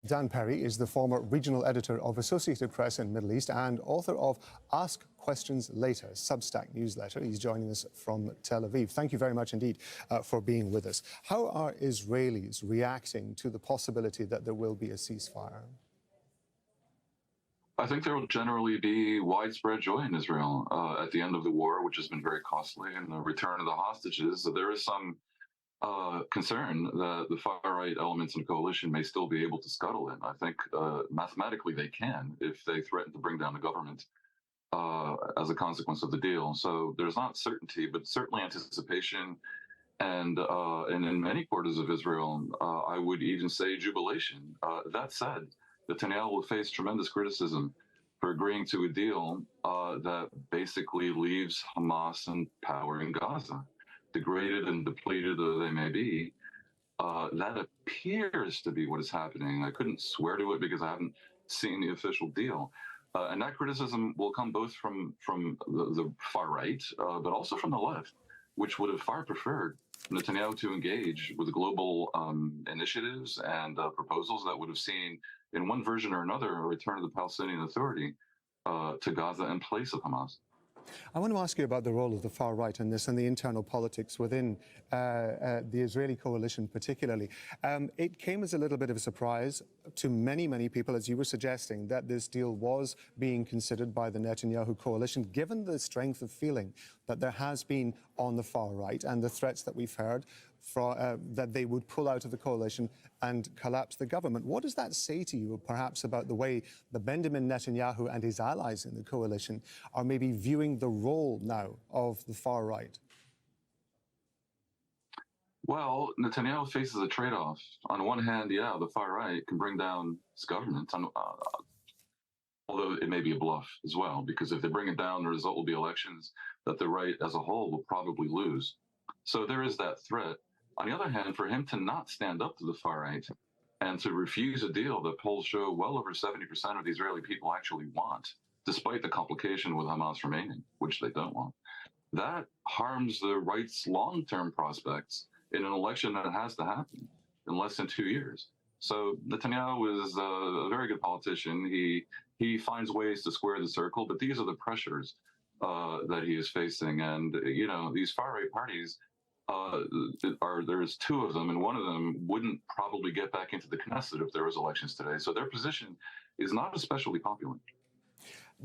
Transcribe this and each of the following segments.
Dan Perry is the former regional editor of Associated Press in Middle East and author of Ask Questions Later, Substack newsletter. He's joining us from Tel Aviv. Thank you very much indeed for being with us. How are Israelis reacting to the possibility that there will be a ceasefire? I think there will generally be widespread joy in Israel at the end of the war, which has been very costly, and the return of the hostages. There is some concern that the far-right elements in the coalition may still be able to scuttle it. I think mathematically they can if they threaten to bring down the government as a consequence of the deal. So there's not certainty, but certainly anticipation. And in many quarters of Israel, I would even say jubilation. That said, Netanyahu will face tremendous criticism for agreeing to a deal that basically leaves Hamas in power in Gaza. Degraded and depleted though they may be, that appears to be what is happening. I couldn't swear to it because I haven't seen the official deal. And that criticism will come both from the far right, but also from the left, which would have far preferred Netanyahu to engage with global initiatives and proposals that would have seen, in one version or another, a return of the Palestinian Authority to Gaza in place of Hamas. I want to ask you about the role of the far right in this and the internal politics within the Israeli coalition particularly. It came as a little bit of a surprise to many, many people, as you were suggesting, that this deal was being considered by the Netanyahu coalition, given the strength of feeling that there has been on the far right and the threats that we've heard that they would pull out of the coalition and collapse the government. What does that say to you, perhaps, about the way the Benjamin Netanyahu and his allies in the coalition are maybe viewing the role now of the far right? Well, Netanyahu faces a trade-off. On one hand, yeah, the far right can bring down his government, although it may be a bluff as well, because if they bring it down, the result will be elections that the right as a whole will probably lose. So there is that threat. On the other hand, for him to not stand up to the far right and to refuse a deal that polls show well over 70% of the Israeli people actually want, despite the complication with Hamas remaining, which they don't want, that harms the right's long-term prospects in an election that has to happen in less than 2 years. So Netanyahu is a very good politician. He finds ways to square the circle, but these are the pressures that he is facing. And, you know, these far-right parties, there's two of them, and one of them wouldn't probably get back into the Knesset if there was elections today. So their position is not especially popular.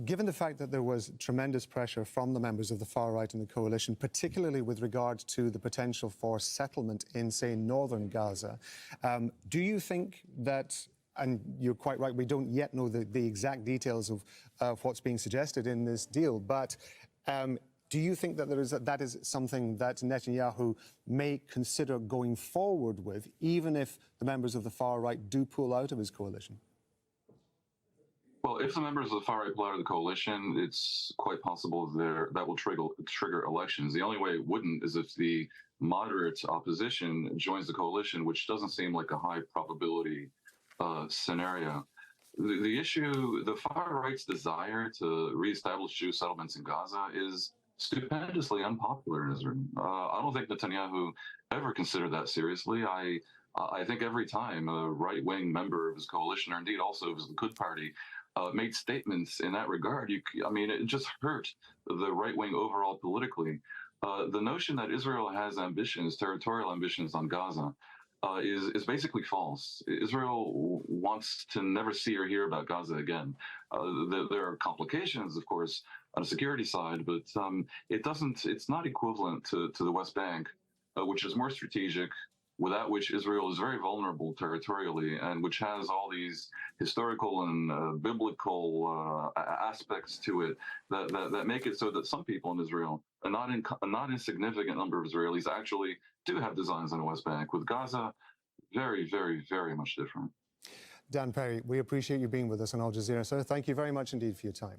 Given the fact that there was tremendous pressure from the members of the far right in the coalition, particularly with regard to the potential for settlement in, say, northern Gaza, do you think that, and you're quite right, we don't yet know the exact details of what's being suggested in this deal, but do you think that that is something that Netanyahu may consider going forward with, even if the members of the far right do pull out of his coalition? Well, if the members of the far right pull out of the coalition, it's quite possible that will trigger elections. The only way it wouldn't is if the moderate opposition joins the coalition, which doesn't seem like a high probability scenario. The issue, the far right's desire to reestablish Jewish settlements in Gaza is stupendously unpopular in Israel. I don't think Netanyahu ever considered that seriously. I think every time a right-wing member of his coalition, or indeed also of his Likud party, made statements in that regard, I mean, it just hurt the right-wing overall politically. The notion that Israel has ambitions, territorial ambitions on Gaza, is basically false. Israel wants to never see or hear about Gaza again. There are complications, of course, on the security side, but it's not equivalent to the West Bank, which is more strategic, without which Israel is very vulnerable territorially, and which has all these historical and biblical aspects to it that make it so that some people in Israel, a not insignificant number of Israelis, actually do have designs on the West Bank. With Gaza, very, very, very much different. Dan Perry, we appreciate you being with us on Al Jazeera, sir. Thank you very much indeed for your time.